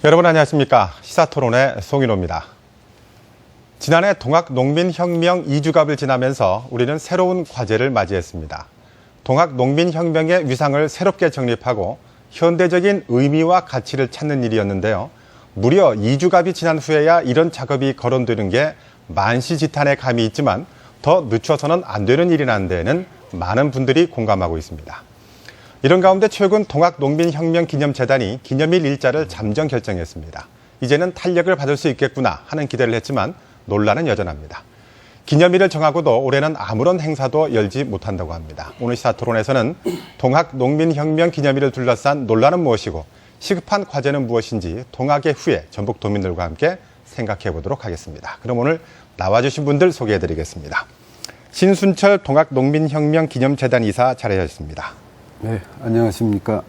여러분 안녕하십니까. 시사토론의 송인호입니다. 지난해 동학농민혁명 2주갑을 지나면서 우리는 새로운 과제를 맞이했습니다. 동학농민혁명의 위상을 새롭게 정립하고 현대적인 의미와 가치를 찾는 일이었는데요. 무려 2주갑이 지난 후에야 이런 작업이 거론되는 게 만시지탄의 감이 있지만 더 늦춰서는 안 되는 일이라는 데에는 많은 분들이 공감하고 있습니다. 이런 가운데 최근 동학농민혁명기념재단이 기념일 일자를 잠정 결정했습니다. 이제는 탄력을 받을 수 있겠구나 하는 기대를 했지만 논란은 여전합니다. 기념일을 정하고도 올해는 아무런 행사도 열지 못한다고 합니다. 오늘 시사토론에서는 동학농민혁명 기념일을 둘러싼 논란은 무엇이고 시급한 과제는 무엇인지 동학의 후예 전북도민들과 함께 생각해 보도록 하겠습니다. 그럼 오늘 나와주신 분들 소개해드리겠습니다. 신순철 동학농민혁명기념재단 이사 자리하셨습니다. 네, 안녕하십니까.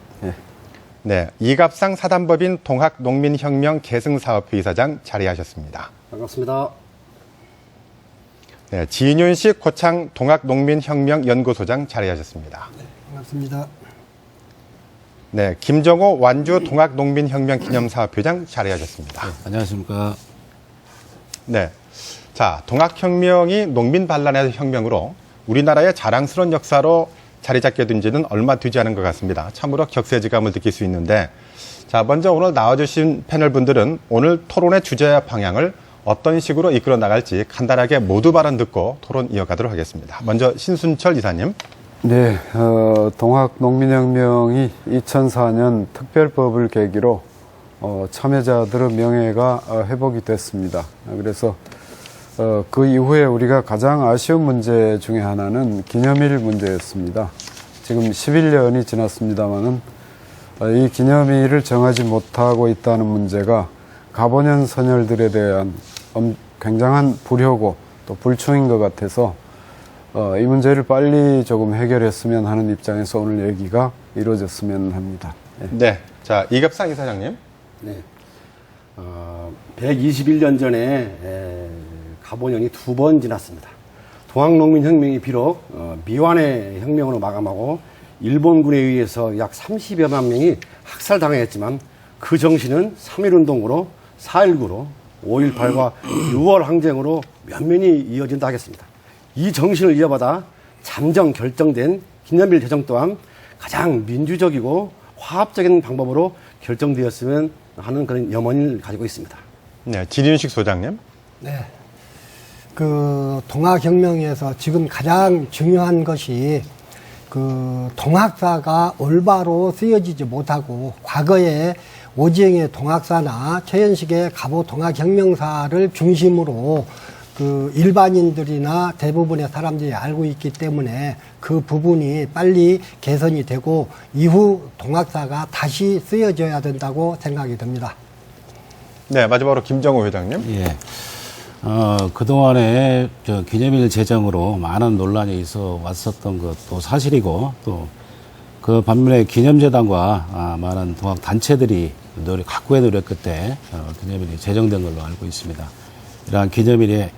네, 이갑상 사단법인 동학농민혁명 계승사업회 이사장 자리하셨습니다. 반갑습니다. 네, 진윤식 고창 동학농민혁명연구소장 자리하셨습니다. 네, 반갑습니다. 네, 김정호 완주 동학농민혁명기념사업회장 자리하셨습니다. 네, 안녕하십니까. 네, 자, 동학혁명이 농민반란의 혁명으로 우리나라의 자랑스러운 역사로 자리 잡게 된 지는 얼마 되지 않은 것 같습니다. 참으로 격세지감을 느낄 수 있는데, 자, 먼저 오늘 나와주신 패널 분들은 오늘 토론의 주제와 방향을 어떤 식으로 이끌어 나갈지 간단하게 모두 발언 듣고 토론 이어가도록 하겠습니다. 먼저 신순철 이사님. 네, 동학농민혁명이 2004년 특별법을 계기로 참여자들의 명예가 회복이 됐습니다. 그래서 그 이후에 우리가 가장 아쉬운 문제 중에 하나는 기념일 문제였습니다. 지금 11년이 지났습니다만은 이 기념일을 정하지 못하고 있다는 문제가 가보년 선열들에 대한 굉장한 불효고 또 불충인 것 같아서 이 문제를 빨리 조금 해결했으면 하는 입장에서 오늘 얘기가 이루어졌으면 합니다. 네, 자, 이갑상 이사장님. 네, 121년 전에 가보년이 2번 지났습니다. 동학농민혁명이 비록 미완의 혁명으로 마감하고 일본군에 의해서 약 30여만 명이 학살당했지만 그 정신은 3.1운동으로 4.19로 5.18과 6월 항쟁으로 면면히 이어진다 하겠습니다. 이 정신을 이어받아 잠정 결정된 기념일 제정 또한 가장 민주적이고 화합적인 방법으로 결정되었으면 하는 그런 염원을 가지고 있습니다. 네, 진윤식 소장님. 네. 동학혁명에서 지금 가장 중요한 것이 동학사가 올바로 쓰여지지 못하고 과거에 오지영의 동학사나 최현식의 갑오 동학혁명사를 중심으로 일반인들이나 대부분의 사람들이 알고 있기 때문에 그 부분이 빨리 개선이 되고 이후 동학사가 다시 쓰여져야 된다고 생각이 듭니다. 네, 마지막으로 김정호 회장님. 예. 그동안에 기념일 제정으로 많은 논란이 있어 왔었던 것도 사실이고, 또 그 반면에 기념재단과 많은 동학단체들이 각고의 노력 끝에 기념일이 제정된 걸로 알고 있습니다. 이러한 기념일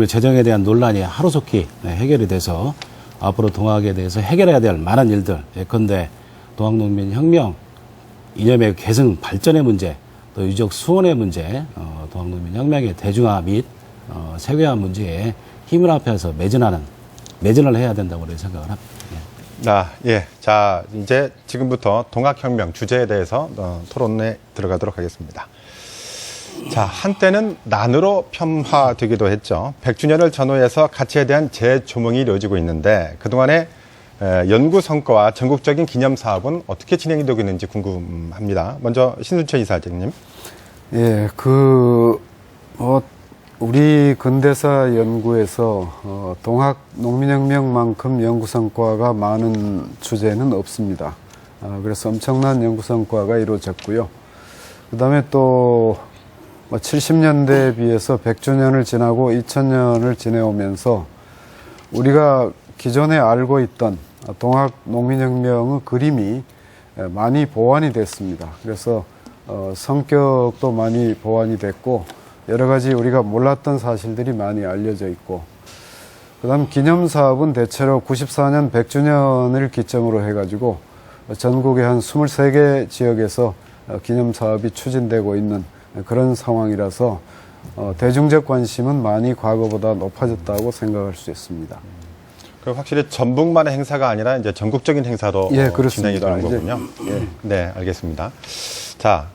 제정에 대한 논란이 하루속히 해결이 돼서 앞으로 동학에 대해서 해결해야 될 많은 일들, 예컨대 동학농민혁명 이념의 계승 발전의 문제, 또 유적 수원의 문제, 동학농민혁명의 대중화 및 세계화 문제에 힘을 합해서 매진을 해야 된다고 생각을 합니다. 예. 자, 이제 지금부터 동학혁명 주제에 대해서 토론에 들어가도록 하겠습니다. 자, 한때는 난으로 폄하되기도 했죠. 100주년을 전후해서 가치에 대한 재조명이 이루어지고 있는데 그동안의 연구 성과와 전국적인 기념 사업은 어떻게 진행이 되고 있는지 궁금합니다. 먼저 신순철 이사장님. 예, 우리 근대사 연구에서 동학농민혁명만큼 연구 성과가 많은 주제는 없습니다. 그래서 엄청난 연구 성과가 이루어졌고요. 그 다음에 또 70년대에 비해서 100주년을 지나고 2000년을 지내오면서 우리가 기존에 알고 있던 동학농민혁명의 그림이 많이 보완이 됐습니다. 그래서 성격도 많이 보완이 됐고 여러 가지 우리가 몰랐던 사실들이 많이 알려져 있고, 그 다음 기념사업은 대체로 94년 100주년을 기점으로 해가지고 전국의 한 23개 지역에서 기념 사업이 추진되고 있는 그런 상황이라서 대중적 관심은 많이 과거보다 높아졌다고 생각할 수 있습니다. 그럼 확실히 전북만의 행사가 아니라 이제 전국적인 행사도 예, 진행이 그렇습니다. 되는 거군요. 네, 알겠습니다. 자,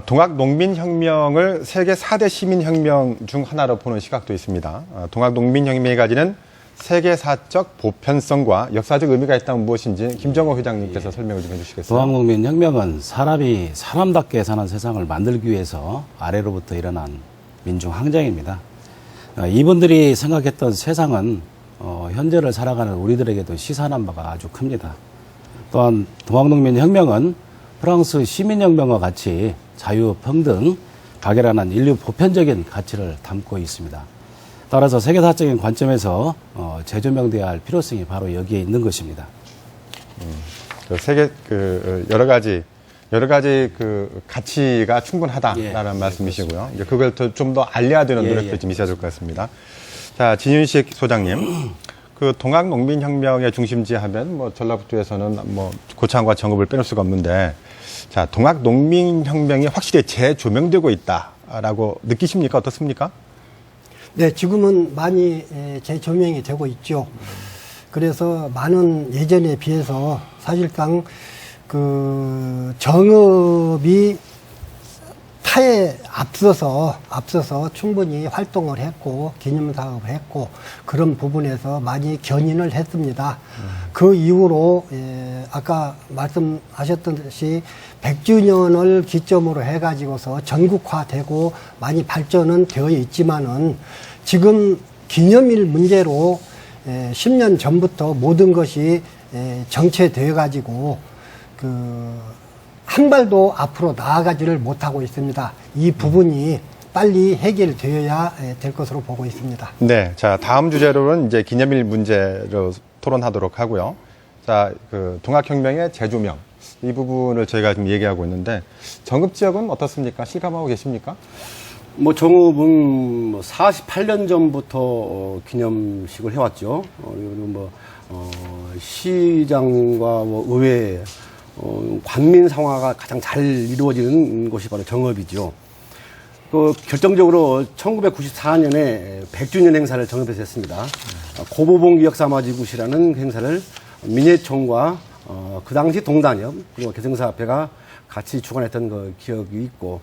동학농민혁명을 세계 4대 시민혁명 중 하나로 보는 시각도 있습니다. 동학농민혁명이 가지는 세계사적 보편성과 역사적 의미가 있다면 무엇인지 김정호 회장님께서 설명을 좀 해주시겠어요? 동학농민혁명은 사람이 사람답게 사는 세상을 만들기 위해서 아래로부터 일어난 민중항쟁입니다. 이분들이 생각했던 세상은 현재를 살아가는 우리들에게도 시사하는 바가 아주 큽니다. 또한 동학농민혁명은 프랑스 시민혁명과 같이 자유, 평등, 박애라는 인류 보편적인 가치를 담고 있습니다. 따라서 세계사적인 관점에서 재조명돼야 할 필요성이 바로 여기에 있는 것입니다. 세계 여러 가지 가치가 충분하다라는 말씀이시고요. 이제 그걸 좀 더 알려야 되는 노력도 좀 있어야 될 것 같습니다. 자, 진윤식 소장님, 그 동학농민혁명의 중심지 하면 뭐 전라북도에서는 뭐 고창과 정읍을 빼놓을 수가 없는데, 자, 동학농민혁명이 확실히 재조명되고 있다라고 느끼십니까? 어떻습니까? 네, 지금은 많이 재조명이 되고 있죠. 그래서 많은 예전에 비해서 사실상 그 정읍이 타에 앞서서 충분히 활동을 했고 기념사업을 했고 그런 부분에서 많이 견인을 했습니다. 그 이후로 아까 말씀하셨듯이 100주년을 기점으로 해가지고서 전국화되고 많이 발전은 되어 있지만은 지금 기념일 문제로 10년 전부터 모든 것이 정체되어 가지고 한 발도 앞으로 나아가지를 못하고 있습니다. 이 부분이 빨리 해결되어야 될 것으로 보고 있습니다. 네. 자, 다음 주제로는 이제 기념일 문제로 토론하도록 하고요. 자, 그 동학혁명의 재조명. 이 부분을 저희가 지금 얘기하고 있는데, 정읍 지역은 어떻습니까? 실감하고 계십니까? 뭐 정읍은 48년 전부터 기념식을 해왔죠. 그리고 시장과 의회 관민 상화가 가장 잘 이루어지는 곳이 바로 정읍이죠. 결정적으로 1994년에 100주년 행사를 정읍에서 했습니다. 고보봉기 역사마지굿이라는 행사를 민예총과 그 당시 동단협 그리고 개성사협회가 같이 주관했던 그 기억이 있고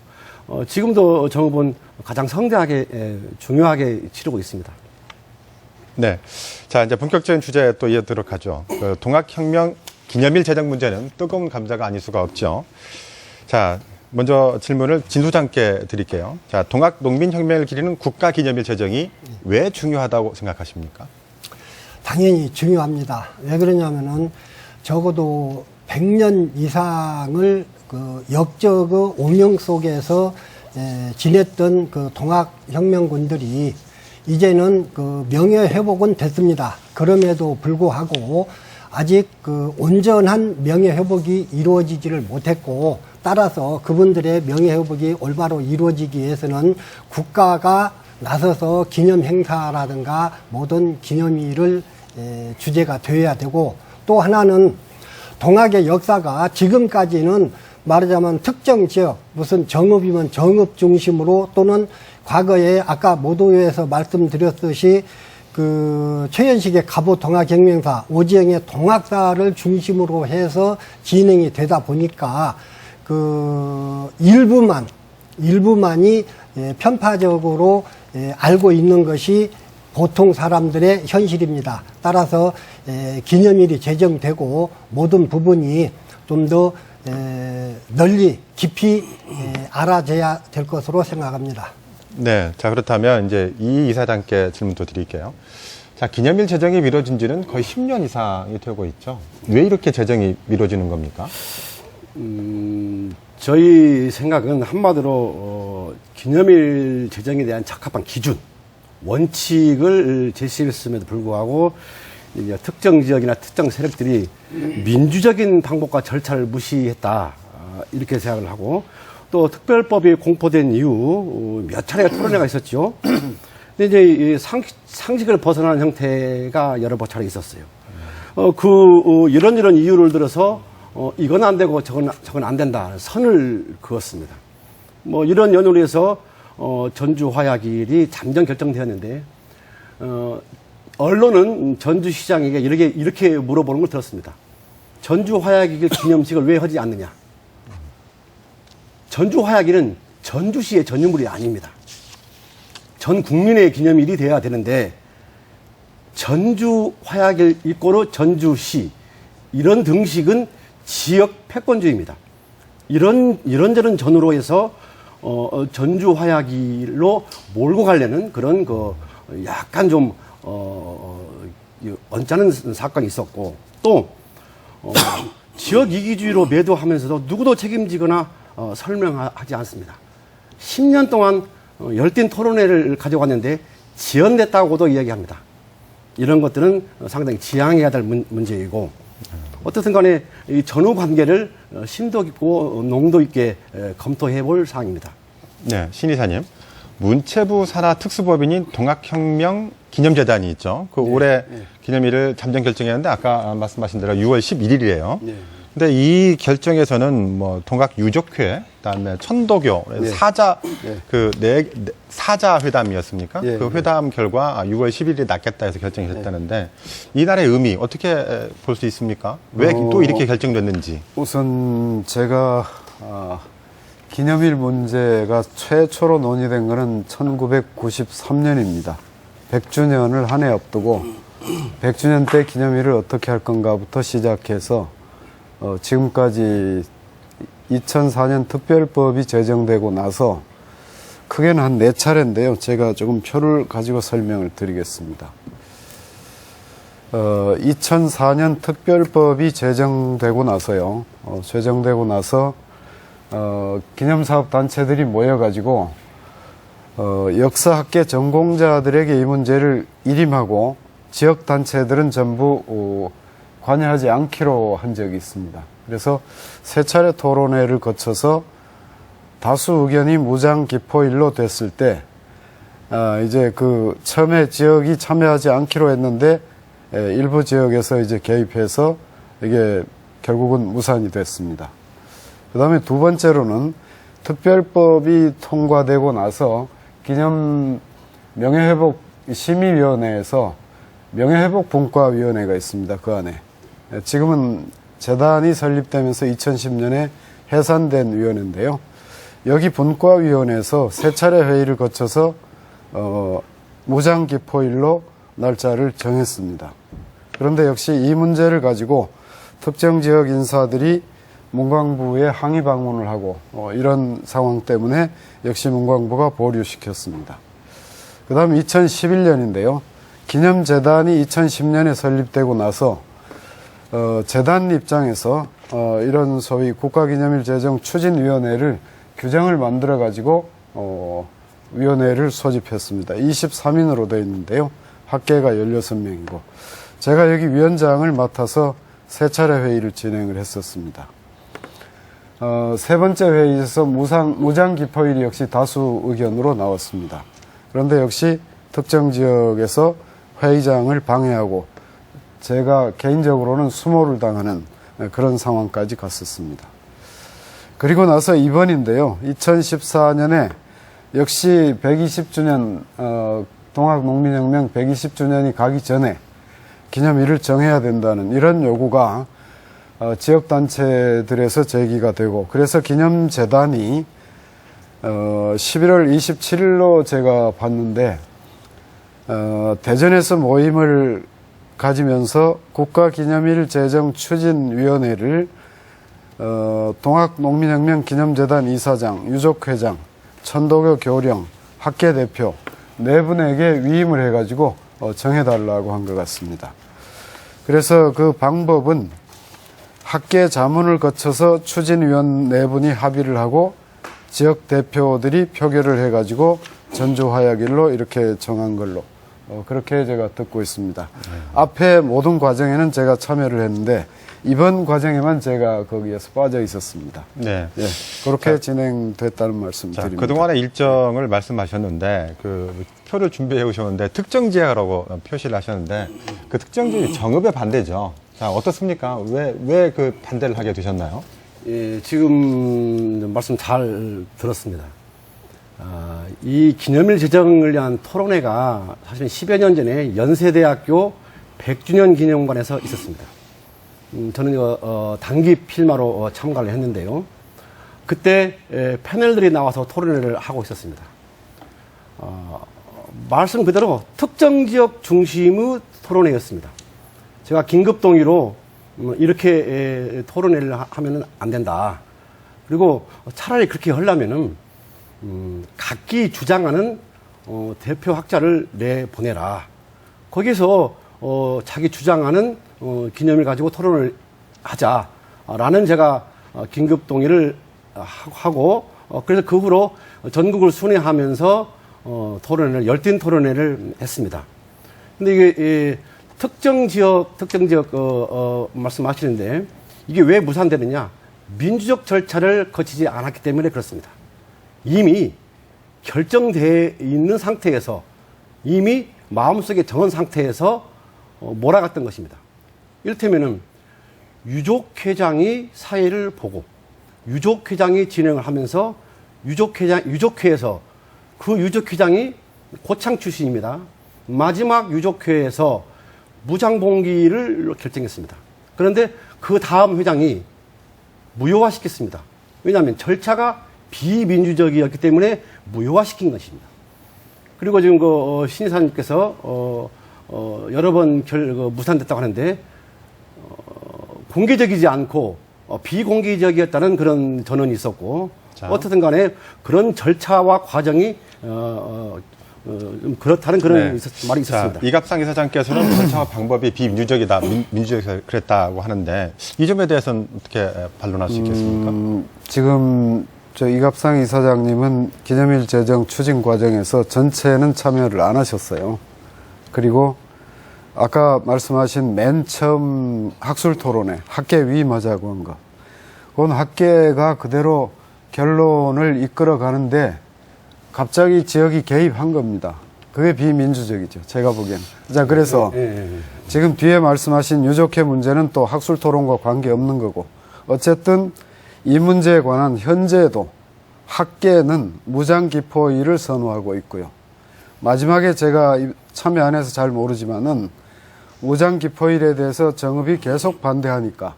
지금도 정읍은 가장 성대하게 중요하게 치르고 있습니다. 네. 자, 이제 본격적인 주제에 또 이어들도록 하죠. 그 동학혁명 기념일 제정 문제는 뜨거운 감자가 아닐 수가 없죠. 자, 먼저 질문을 진 소장께 드릴게요. 자, 동학농민혁명을 기리는 국가기념일 제정이 왜 중요하다고 생각하십니까? 당연히 중요합니다. 왜 그러냐면은 적어도 100년 이상을 그 역적의 운영 속에서 지냈던 그 동학혁명군들이 이제는 그 명예회복은 됐습니다. 그럼에도 불구하고 아직 그 온전한 명예회복이 이루어지지를 못했고 따라서 그분들의 명예회복이 올바로 이루어지기 위해서는 국가가 나서서 기념행사라든가 모든 기념일을 주제가 되어야 되고 또 하나는 동학의 역사가 지금까지는 말하자면 특정 지역 무슨 정읍이면 정읍 중심으로 또는 과거에 아까 모도에서 말씀드렸듯이 그 최연식의 갑오 동학혁명사 오지영의 동학사를 중심으로 해서 진행이 되다 보니까 그 일부만이 편파적으로 알고 있는 것이 보통 사람들의 현실입니다. 따라서 기념일이 제정되고 모든 부분이 좀 더 널리 깊이 알아져야 될 것으로 생각합니다. 네. 자, 그렇다면 이제 이 이사장께 질문도 드릴게요. 자, 기념일 제정이 미뤄진 지는 거의 10년 이상이 되고 있죠. 왜 이렇게 제정이 미뤄지는 겁니까? 저희 생각은 한마디로 기념일 제정에 대한 적합한 기준, 원칙을 제시했음에도 불구하고 이제 특정 지역이나 특정 세력들이 민주적인 방법과 절차를 무시했다 이렇게 생각을 하고 또 특별법이 공포된 이후 몇 차례 토론회가 있었죠. 근데 이제 이 상식을 벗어나는 형태가 여러 차례 있었어요. 이런 이유를 들어서 이건 안 되고 저건 안 된다 선을 그었습니다. 뭐 이런 연유로 해서 전주 화약일이 잠정 결정되었는데 언론은 전주시장에게 이렇게 물어보는 걸 들었습니다. 전주 화약일 기념식을 왜 하지 않느냐? 전주 화약일은 전주시의 전유물이 아닙니다. 전 국민의 기념일이 되어야 되는데 전주 화약일 이꼬르 전주시 이런 등식은 지역 패권주의입니다. 이런저런 전후로 해서 전주 화약일로 몰고 가려는 그런 약간 좀 언짢은 사건이 있었고 또 지역 이기주의로 매도하면서도 누구도 책임지거나 설명하지 않습니다. 10년 동안 열띤 토론회를 가져왔는데 지연됐다고도 이야기합니다. 이런 것들은 상당히 지양해야 될 문제이고 어떻든 간에 이 전후 관계를 심도 깊고 농도 있게 검토해 볼 사항입니다. 네, 신 이사님. 문체부 산하 특수법인인 동학혁명 기념재단이 있죠. 그 올해 기념일을 잠정 결정했는데 아까 말씀하신 대로 6월 11일이에요. 근데 이 결정에서는 뭐 동학 유족회, 그다음에 천도교 사자 사자 회담이었습니까? 그 회담 결과 6월 10일이 낫겠다 해서 결정이 됐다는데 이날의 의미 어떻게 볼 수 있습니까? 왜 또 이렇게 결정됐는지? 우선 제가 기념일 문제가 최초로 논의된 것은 1993년입니다. 100주년을 한 해 앞두고 100주년 때 기념일을 어떻게 할 건가부터 시작해서 지금까지 2004년 특별법이 제정되고 나서 크게는 한 4차례인데요. 제가 조금 표를 가지고 설명을 드리겠습니다. 2004년 특별법이 제정되고 나서요. 제정되고 나서 기념사업 단체들이 모여가지고 역사학계 전공자들에게 이 문제를 일임하고 지역 단체들은 전부 관여하지 않기로 한 적이 있습니다. 그래서 3차례 토론회를 거쳐서 다수 의견이 무장 기포일로 됐을 때 이제 그 처음에 지역이 참여하지 않기로 했는데 일부 지역에서 이제 개입해서 이게 결국은 무산이 됐습니다. 그 다음에 두 번째로는 특별법이 통과되고 나서 기념 명예회복 심의위원회에서 명예회복분과위원회가 있습니다. 그 안에. 지금은 재단이 설립되면서 2010년에 해산된 위원회인데요. 여기 분과위원회에서 3차례 회의를 거쳐서 무장기포일로 날짜를 정했습니다. 그런데 역시 이 문제를 가지고 특정 지역 인사들이 문광부에 항의 방문을 하고 이런 상황 때문에 역시 문광부가 보류시켰습니다. 그 다음 2011년인데요. 기념재단이 2010년에 설립되고 나서 재단 입장에서 이런 소위 국가기념일 제정 추진위원회를 규정을 만들어 가지고 위원회를 소집했습니다. 23인으로 되어 있는데요. 학계가 16명이고 제가 여기 위원장을 맡아서 3차례 회의를 진행을 했었습니다. 세 번째 회의에서 무장기포일이 역시 다수 의견으로 나왔습니다. 그런데 역시 특정 지역에서 회의장을 방해하고 제가 개인적으로는 수모를 당하는 그런 상황까지 갔었습니다. 그리고 나서 이번인데요. 2014년에 역시 120주년 동학농민혁명 120주년이 가기 전에 기념일을 정해야 된다는 이런 요구가 지역단체들에서 제기가 되고 그래서 기념재단이 11월 27일로 제가 봤는데 대전에서 모임을 가지면서 국가기념일 제정 추진위원회를 동학농민혁명 기념재단 이사장, 유족회장, 천도교 교령, 학계 대표 4분에게 위임을 해가지고 정해달라고 한 것 같습니다. 그래서 그 방법은 학계 자문을 거쳐서 추진위원 4분이 합의를 하고 지역 대표들이 표결을 해가지고 전주화약일로 이렇게 정한 걸로 그렇게 제가 듣고 있습니다. 앞에 모든 과정에는 제가 참여를 했는데 이번 과정에만 제가 거기에서 빠져 있었습니다. 네. 예, 그렇게 진행됐다는 말씀 드립니다. 그동안의 일정을 말씀하셨는데 그 표를 준비해 오셨는데 특정 지역이라고 표시를 하셨는데 그 특정 지역이 정읍에 반대죠. 자, 어떻습니까? 왜 그 반대를 하게 되셨나요? 예, 지금 말씀 잘 들었습니다. 이 기념일 제정을 위한 토론회가 사실 10여 년 전에 연세대학교 100주년 기념관에서 있었습니다. 저는 단기 필마로 참가를 했는데요. 그때 패널들이 나와서 토론회를 하고 있었습니다. 말씀 그대로 특정 지역 중심의 토론회였습니다. 제가 긴급 동의로 이렇게 토론회를 하면 안 된다. 그리고 차라리 그렇게 하려면은 각기 주장하는 대표 학자를 내보내라. 거기서 자기 주장하는 기념일 가지고 토론을 하자라는 제가 긴급 동의를 하고 그래서 그 후로 전국을 순회하면서 열띤 토론회를 했습니다. 근데 이게 특정 지역 말씀하시는데 이게 왜 무산되느냐? 민주적 절차를 거치지 않았기 때문에 그렇습니다. 이미 결정되어 있는 상태에서 이미 마음속에 정한 상태에서 몰아갔던 것입니다. 이를테면은 유족회장이 사회를 보고 유족회장이 진행을 하면서 유족회에서 그 유족회장이 고창 출신입니다. 마지막 유족회에서 무장봉기를 결정했습니다. 그런데 그 다음 회장이 무효화시켰습니다. 왜냐하면 절차가 비민주적이었기 때문에 무효화시킨 것입니다. 그리고 지금 신이사님께서 여러 번 무산됐다고 하는데 공개적이지 않고 비공개적이었다는 그런 전언이 있었고 자. 어떻든 간에 그런 절차와 과정이 좀 그렇다는 그런 말이 있었습니다. 자, 이갑상 이사장께서는 절차와 방법이 비민주적이다, 민주적이다 그랬다고 하는데 이 점에 대해서는 어떻게 반론할 수 있겠습니까? 지금 저 이갑상 이사장님은 기념일 제정 추진 과정에서 전체는 참여를 안 하셨어요. 그리고 아까 말씀하신 맨 처음 학술 토론회, 학계 위임하자고 한 거. 그건 학계가 그대로 결론을 이끌어 가는데 갑자기 지역이 개입한 겁니다. 그게 비민주적이죠. 제가 보기에는. 자, 그래서 지금 뒤에 말씀하신 유족회 문제는 또 학술 토론과 관계없는 거고 어쨌든 이 문제에 관한 현재도 학계는 무장기포의를 선호하고 있고요. 마지막에 제가 참여 안 해서 잘 모르지만은 무장기포일에 대해서 정읍이 계속 반대하니까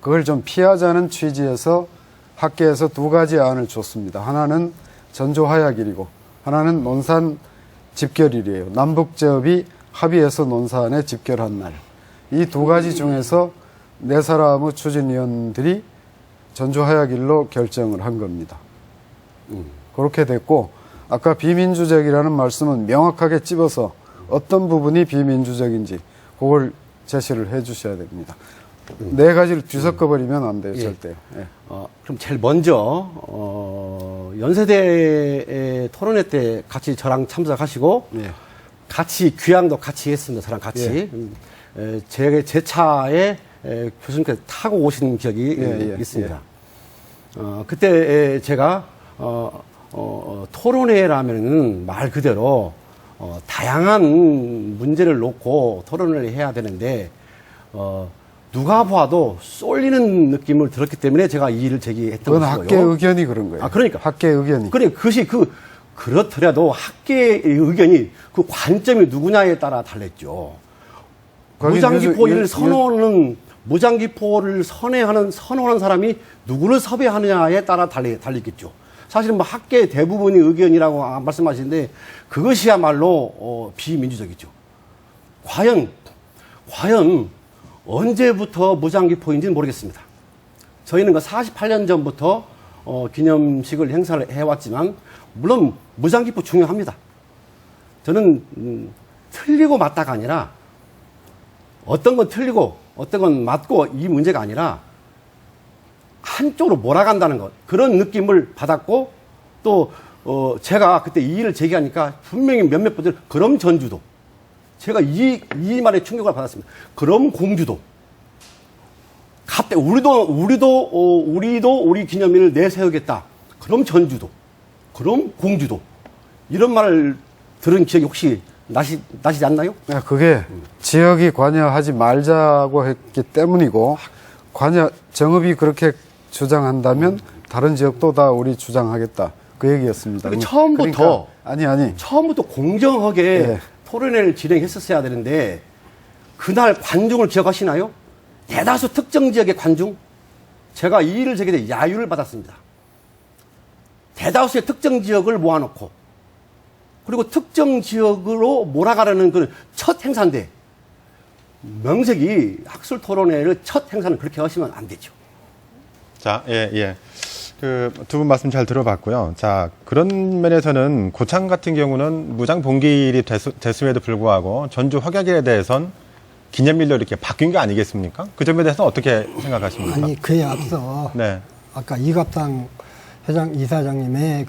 그걸 좀 피하자는 취지에서 학계에서 두 가지 안을 줬습니다. 하나는 전조하약일이고 하나는 논산 집결일이에요. 남북지역이 합의해서 논산에 집결한 날. 이 두 가지 중에서 네 사람의 추진위원들이 전조하약일로 결정을 한 겁니다. 그렇게 됐고 아까 비민주적이라는 말씀은 명확하게 찝어서 어떤 부분이 비민주적인지 그걸 제시를 해 주셔야 됩니다. 네 가지를 뒤섞어버리면 안 돼요, 절대요. 예. 그럼 제일 먼저 연세대 토론회 때 같이 저랑 참석하시고 같이 귀향도 같이 했습니다. 저랑 같이 제 차에 교수님께서 타고 오신 기억이 있습니다. 그때 제가 토론회라면은 말 그대로 다양한 문제를 놓고 토론을 해야 되는데 누가 봐도 쏠리는 느낌을 들었기 때문에 제가 이 일을 제기했던 그건 것이고요. 학계 의견이 그런 거예요. 그러니까 학계 의견이. 그래 그것이 그렇더라도 학계의 의견이 그 관점이 누구냐에 따라 달랐죠. 무장기포를 무장기포를 선호하는 사람이 누구를 섭외하느냐에 따라 달리겠죠. 사실은 뭐 학계 대부분의 의견이라고 말씀하시는데 그것이야말로 비민주적이죠. 과연 언제부터 무장기포인지는 모르겠습니다. 저희는 48년 전부터 기념식을 행사를 해왔지만 물론 무장기포 중요합니다. 저는 틀리고 맞다가 아니라 어떤 건 틀리고 어떤 건 맞고 이 문제가 아니라 한쪽으로 몰아간다는 것 그런 느낌을 받았고 또 제가 그때 이 일을 제기하니까 분명히 몇몇 분들 그럼 전주도 제가 이 말에 충격을 받았습니다. 그럼 공주도 갑자기 우리도 우리 기념일을 내세우겠다. 그럼 전주도 그럼 공주도 이런 말을 들은 기억이 혹시 나시지 않나요? 그게 지역이 관여하지 말자고 했기 때문이고 정읍이 그렇게 주장한다면 다른 지역도 다 우리 주장하겠다. 그 얘기였습니다. 그러니까 처음부터 아니 처음부터 공정하게 네. 토론회를 진행했었어야 되는데 그날 관중을 기억하시나요? 대다수 특정 지역의 관중. 제가 이의를 제기해 야유를 받았습니다. 대다수의 특정 지역을 모아놓고 그리고 특정 지역으로 몰아가려는 그 첫 행사인데 명색이 학술 토론회를 첫 행사는 그렇게 하시면 안 되죠. 자, 예. 그 두 분 말씀 잘 들어봤고요. 자, 그런 면에서는 고창 같은 경우는 무장 봉기일이 됐음에도 불구하고 전주 확약일에 대해선 기념일로 이렇게 바뀐 게 아니겠습니까? 그 점에 대해서는 어떻게 생각하십니까? 아니 그에 앞서 네. 아까 이갑상 이사장님의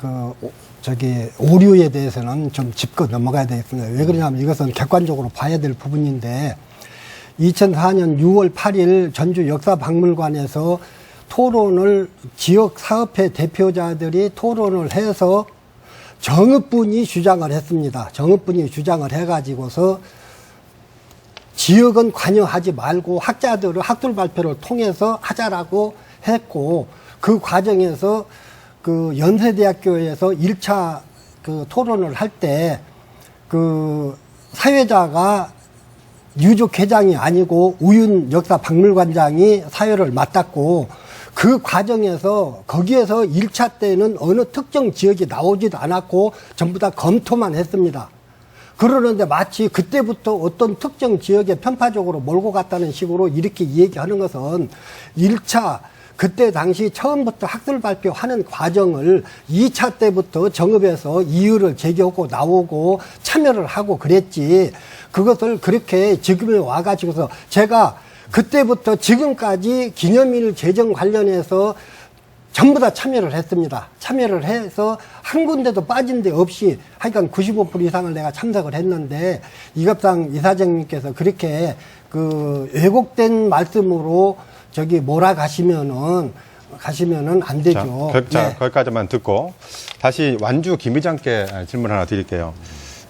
오류에 대해서는 좀 짚고 넘어가야 되겠습니다. 왜 그러냐면 이것은 객관적으로 봐야 될 부분인데 2004년 6월 8일 전주 역사박물관에서 토론을 지역 사업회 대표자들이 토론을 해서 정읍분이 주장을 했습니다. 정읍분이 주장을 해가지고서 지역은 관여하지 말고 학자들을 학술 발표를 통해서 하자라고 했고 그 과정에서 그 연세대학교에서 1차 그 토론을 할 때 그 사회자가 유족 회장이 아니고 우윤 역사 박물관장이 사회를 맡았고 그 과정에서 거기에서 1차 때는 어느 특정 지역이 나오지도 않았고 전부 다 검토만 했습니다. 그러는데 마치 그때부터 어떤 특정 지역에 편파적으로 몰고 갔다는 식으로 이렇게 얘기하는 것은 1차 그때 당시 처음부터 학술 발표하는 과정을 2차 때부터 정읍에서 이유를 제기하고 나오고 참여를 하고 그랬지. 그것을 그렇게 지금에 와가지고서 제가 그때부터 지금까지 기념일 제정 관련해서 전부 다 참여를 했습니다. 참여를 해서 한 군데도 빠진 데 없이 하여간 95% 이상을 내가 참석을 했는데 이갑상 이사장님께서 그렇게 그 왜곡된 말씀으로 몰아가시면은 안 되죠. 자, 네. 거기까지만 듣고 다시 완주 김 의장께 질문 하나 드릴게요.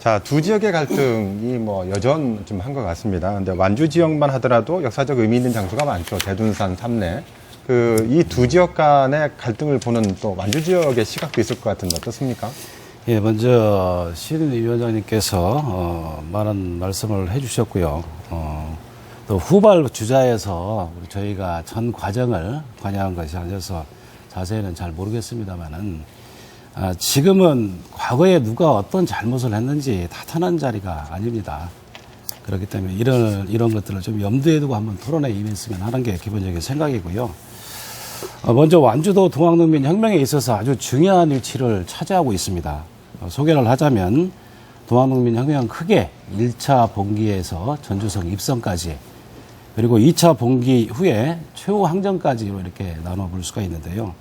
자, 두 지역의 갈등이 여전 좀 한 것 같습니다. 근데 완주 지역만 하더라도 역사적 의미 있는 장소가 많죠. 대둔산, 삼내. 이 두 지역 간의 갈등을 보는 또 완주 지역의 시각도 있을 것 같은데 어떻습니까? 예, 먼저 신인희 위원장님께서 많은 말씀을 해주셨고요. 또 후발 주자에서 저희가 전 과정을 관여한 것이 아니어서 자세히는 잘 모르겠습니다만은 지금은 과거에 누가 어떤 잘못을 했는지 나타난 자리가 아닙니다. 그렇기 때문에 이런 것들을 좀 염두에 두고 한번 토론에 임했으면 하는 게 기본적인 생각이고요. 먼저 완주도 동학농민 혁명에 있어서 아주 중요한 위치를 차지하고 있습니다. 소개를 하자면 동학농민 혁명은 크게 1차 봉기에서 전주성 입성까지 그리고 2차 봉기 후에 최후 항전까지로 이렇게 나눠볼 수가 있는데요.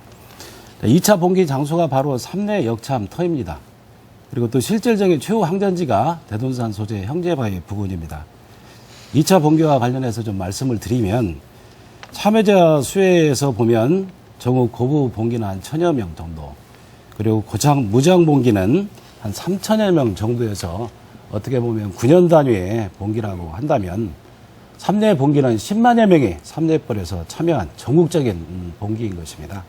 2차 봉기 장소가 바로 삼내 역참터입니다. 그리고 또 실질적인 최후 항전지가 대둔산 소재 형제바위 부근입니다. 2차 봉기와 관련해서 좀 말씀을 드리면 참여자 수에서 보면 정읍 고부 봉기는 한 1000여 명 정도 그리고 고창 무장 봉기는 한 3000여 명 정도에서 어떻게 보면 9년 단위의 봉기라고 한다면 삼내 봉기는 10만여 명이 삼내벌에서 참여한 전국적인 봉기인 것입니다.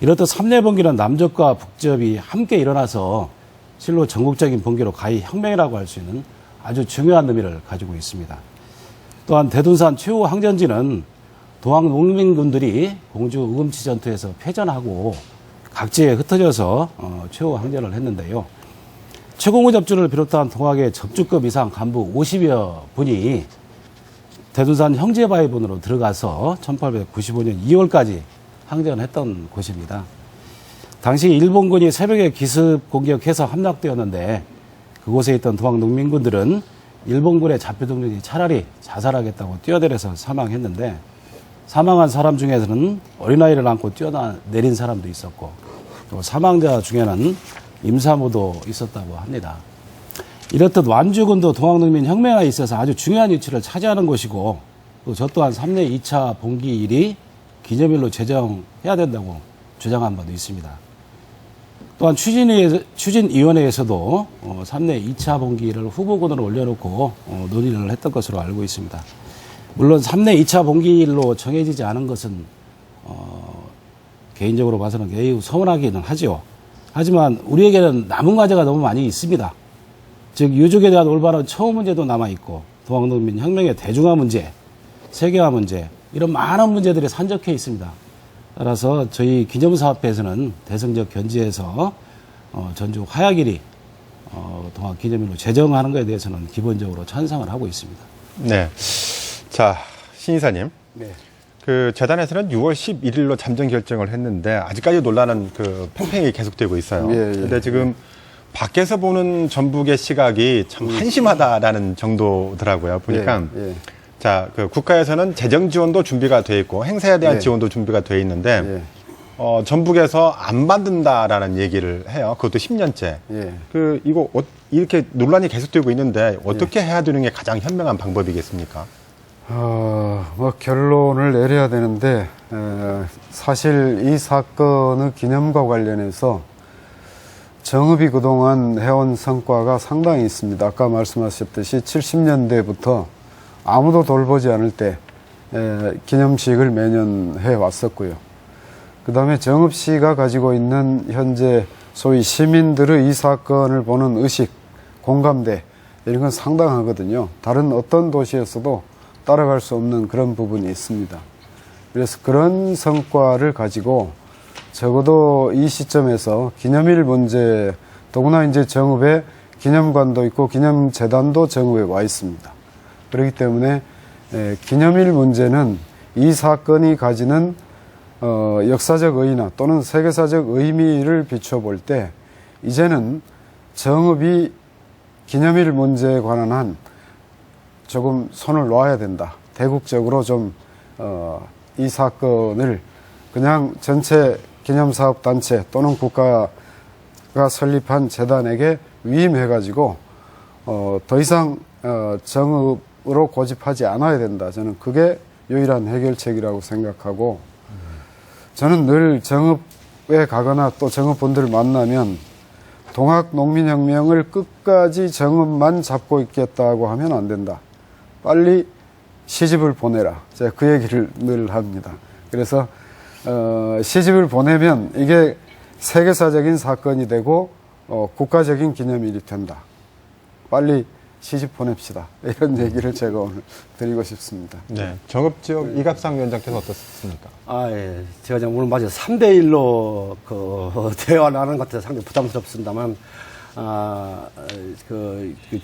이렇듯 삼내 봉기는 남접과 북접이 함께 일어나서 실로 전국적인 봉기로 가히 혁명이라고 할 수 있는 아주 중요한 의미를 가지고 있습니다. 또한 대둔산 최후 항전지는 동학 농민군들이 공주 우금치 전투에서 패전하고 각지에 흩어져서 최후 항전을 했는데요. 최공우 접주를 비롯한 동학의 접주급 이상 간부 50여 분이 대둔산 형제바위분으로 들어가서 1895년 2월까지 항전했던 곳입니다. 당시 일본군이 새벽에 기습 공격해서 함락되었는데 그곳에 있던 동학 농민군들은 일본군의 잡혀들더니 차라리 자살하겠다고 뛰어내려서 사망했는데 사망한 사람 중에서는 어린아이를 안고 뛰어내린 사람도 있었고 또 사망자 중에는 임사모도 있었다고 합니다. 이렇듯 완주군도 동학농민 혁명에 있어서 아주 중요한 위치를 차지하는 곳이고 또 저 또한 3내 2차 봉기일이 기념일로 제정해야 된다고 주장한 바도 있습니다. 또한 추진위원회에서도 3내 2차 분기를 후보군으로 올려놓고 논의를 했던 것으로 알고 있습니다. 물론 3내 2차 분기일로 정해지지 않은 것은 개인적으로 봐서는 매우 서운하기는 하죠. 하지만 우리에게는 남은 과제가 너무 많이 있습니다. 즉 유족에 대한 올바른 처우 문제도 남아있고 동학농민 혁명의 대중화 문제, 세계화 문제 이런 많은 문제들이 산적해 있습니다. 따라서 저희 기념사업회에서는 대승적 견지에서 전주 화약일이 동학기념일로 제정하는 것에 대해서는 기본적으로 찬성을 하고 있습니다. 네. 자, 신 이사님. 네. 그 재단에서는 6월 11일로 잠정 결정을 했는데 아직까지 논란은 그 팽팽히 계속되고 있어요. 예, 예. 근데 지금 밖에서 보는 전북의 시각이 참 한심하다라는 정도더라고요. 보니까 예, 예. 자, 그 국가에서는 재정 지원도 준비가 돼 있고 행사에 대한 예. 지원도 준비가 돼 있는데 예. 전북에서 안 받는다라는 얘기를 해요. 그것도 10년째. 예. 그 이거 이렇게 논란이 계속되고 있는데 어떻게 해야 되는 게 가장 현명한 방법이겠습니까? 뭐 결론을 내려야 되는데 사실 이 사건의 기념과 관련해서 정읍이 그동안 해온 성과가 상당히 있습니다. 아까 말씀하셨듯이 70년대부터 아무도 돌보지 않을 때 기념식을 매년 해왔었고요. 그 다음에 정읍시가 가지고 있는 현재 소위 시민들의 이 사건을 보는 의식, 공감대 이런 건 상당하거든요. 다른 어떤 도시에서도 따라갈 수 없는 그런 부분이 있습니다. 그래서 그런 성과를 가지고 적어도 이 시점에서 기념일 문제, 더구나 이제 정읍에 기념관도 있고 기념재단도 정읍에 와 있습니다. 그렇기 때문에 기념일 문제는 이 사건이 가지는 역사적 의의나 또는 세계사적 의미를 비춰볼 때 이제는 정읍이 기념일 문제에 관한 한 조금 손을 놔야 된다. 대국적으로 좀 이 사건을 그냥 전체 기념사업단체 또는 국가가 설립한 재단에게 위임해가지고 더 이상 정읍으로 고집하지 않아야 된다. 저는 그게 유일한 해결책이라고 생각하고 저는 늘 정읍에 가거나 또 정읍분들을 만나면 동학농민혁명을 끝까지 정읍만 잡고 있겠다고 하면 안 된다. 빨리 시집을 보내라. 제가 그 얘기를 늘 합니다. 그래서 시집을 보내면 이게 세계사적인 사건이 되고 국가적인 기념일이 된다. 빨리 시집 보냅시다. 이런 얘기를 제가 오늘 드리고 싶습니다. 네. 정읍 지역 이갑상 위원장께서 어떻습니까? 예. 제가 지금 오늘 맞아요. 3대1로 대화를 하는 것 같아서 상당히 부담스럽습니다만,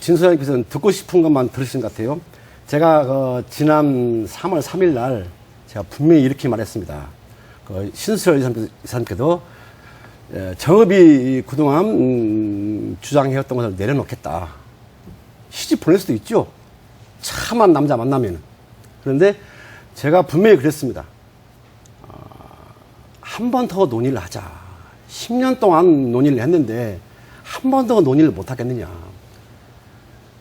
진 소장님께서는 듣고 싶은 것만 들으신 것 같아요. 제가 지난 3월 3일 날 제가 분명히 이렇게 말했습니다. 신수열 이사님께도 정읍이 그동안 주장해왔던 것을 내려놓겠다. 시집 보낼 수도 있죠. 참한 남자 만나면. 그런데 제가 분명히 그랬습니다. 한 번 더 논의를 하자. 10년 동안 논의를 했는데 한 번 더 논의를 못 하겠느냐.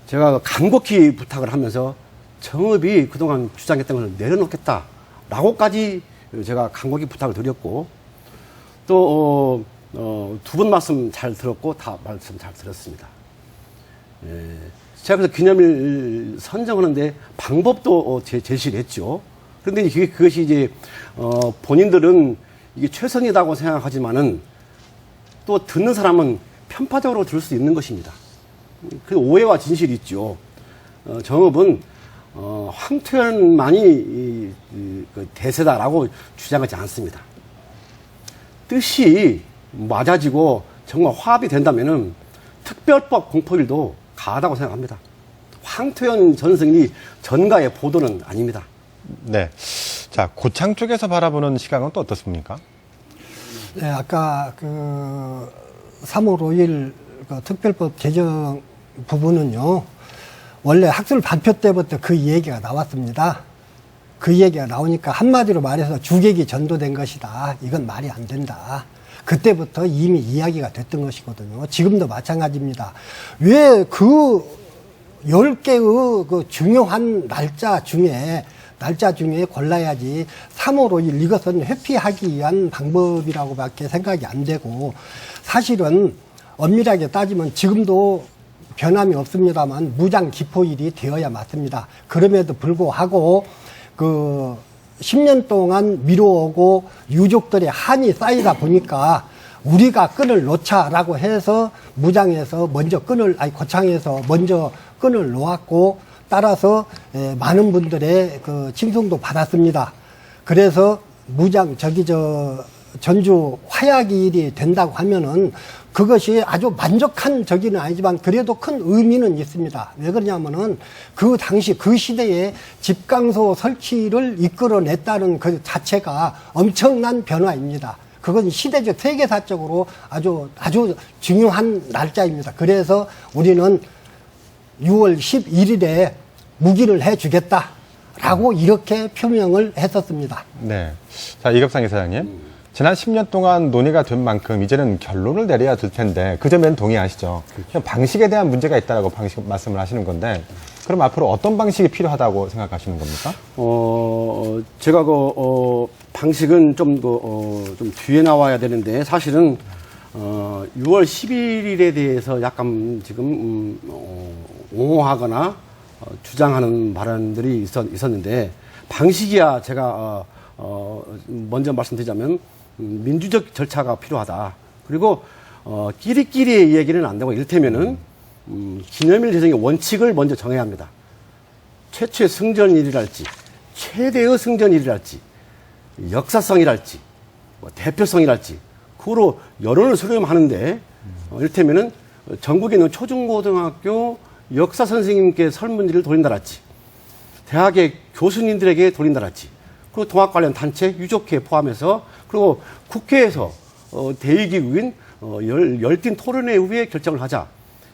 제가 간곡히 부탁을 하면서 정읍이 그동안 주장했던 것을 내려놓겠다라고까지 제가 간곡히 부탁을 드렸고 또 두 분 말씀 잘 들었고 다 말씀 잘 들었습니다. 제가 그래서 기념일 선정하는데 방법도 제시를 했죠. 그런데 그것이 이제 본인들은 이게 최선이라고 생각하지만은 또 듣는 사람은 편파적으로 들을 수 있는 것입니다. 그 오해와 진실이 있죠. 정읍은 황토현만이 그 대세다라고 주장하지 않습니다. 뜻이 맞아지고 정말 화합이 된다면은 특별법 공포일도 가하다고 생각합니다. 황토현 전승이 전가의 보도는 아닙니다. 네. 자, 고창 쪽에서 바라보는 시각은 또 어떻습니까? 네, 아까 3월 5일 특별법 제정 부분은요, 원래 학술 발표 때부터 그 얘기가 나왔습니다. 그 얘기가 나오니까 한마디로 말해서 주객이 전도된 것이다. 이건 말이 안 된다. 그때부터 이미 이야기가 됐던 것이거든요. 지금도 마찬가지입니다. 왜 그 10개의 그 중요한 날짜 중에 골라야지 3월 5일 이것은 회피하기 위한 방법이라고밖에 생각이 안 되고 사실은 엄밀하게 따지면 지금도 변함이 없습니다만 무장 기포일이 되어야 맞습니다. 그럼에도 불구하고 그 10년 동안 미뤄오고 유족들의 한이 쌓이다 보니까 우리가 끈을 놓자라고 해서 무장에서 먼저 고창에서 먼저 끈을 놓았고 따라서 많은 분들의 그 칭송도 받았습니다. 그래서 전주 화약일이 된다고 하면은 그것이 아주 만족한 저기는 아니지만 그래도 큰 의미는 있습니다. 왜 그러냐면은 그 당시 그 시대에 집강소 설치를 이끌어냈다는 그 자체가 엄청난 변화입니다. 그건 시대적 세계사적으로 아주 중요한 날짜입니다. 그래서 우리는 6월 11일에 무기를 해주겠다라고 이렇게 표명을 했었습니다. 네. 자, 이갑상 이사장님. 지난 10년 동안 논의가 된 만큼 이제는 결론을 내려야 될 텐데 그 점에는 동의하시죠? 그냥 방식에 대한 문제가 있다라고 말씀을 하시는 건데 그럼 앞으로 어떤 방식이 필요하다고 생각하시는 겁니까? 제가 방식은 좀 뒤에 나와야 되는데 사실은 6월 11일에 대해서 약간 지금 옹호하거나 주장하는 발언들이 있었는데 방식이야 제가 먼저 말씀드리자면 민주적 절차가 필요하다. 그리고 끼리끼리의 이야기는 안 되고 이를테면은 기념일 제정의 원칙을 먼저 정해야 합니다. 최초의 승전일이랄지 최대의 승전일이랄지 역사성이랄지 대표성이랄지 그거로 여론을 수렴하는데 이를테면은 전국에 있는 초중고등학교 역사 선생님께 설문지를 돌린다랄지 대학의 교수님들에게 돌린다랄지 그리고 동학 관련 단체, 유족회 포함해서 그리고 국회에서 대의기구인 열띤 토론회 후에 결정을 하자.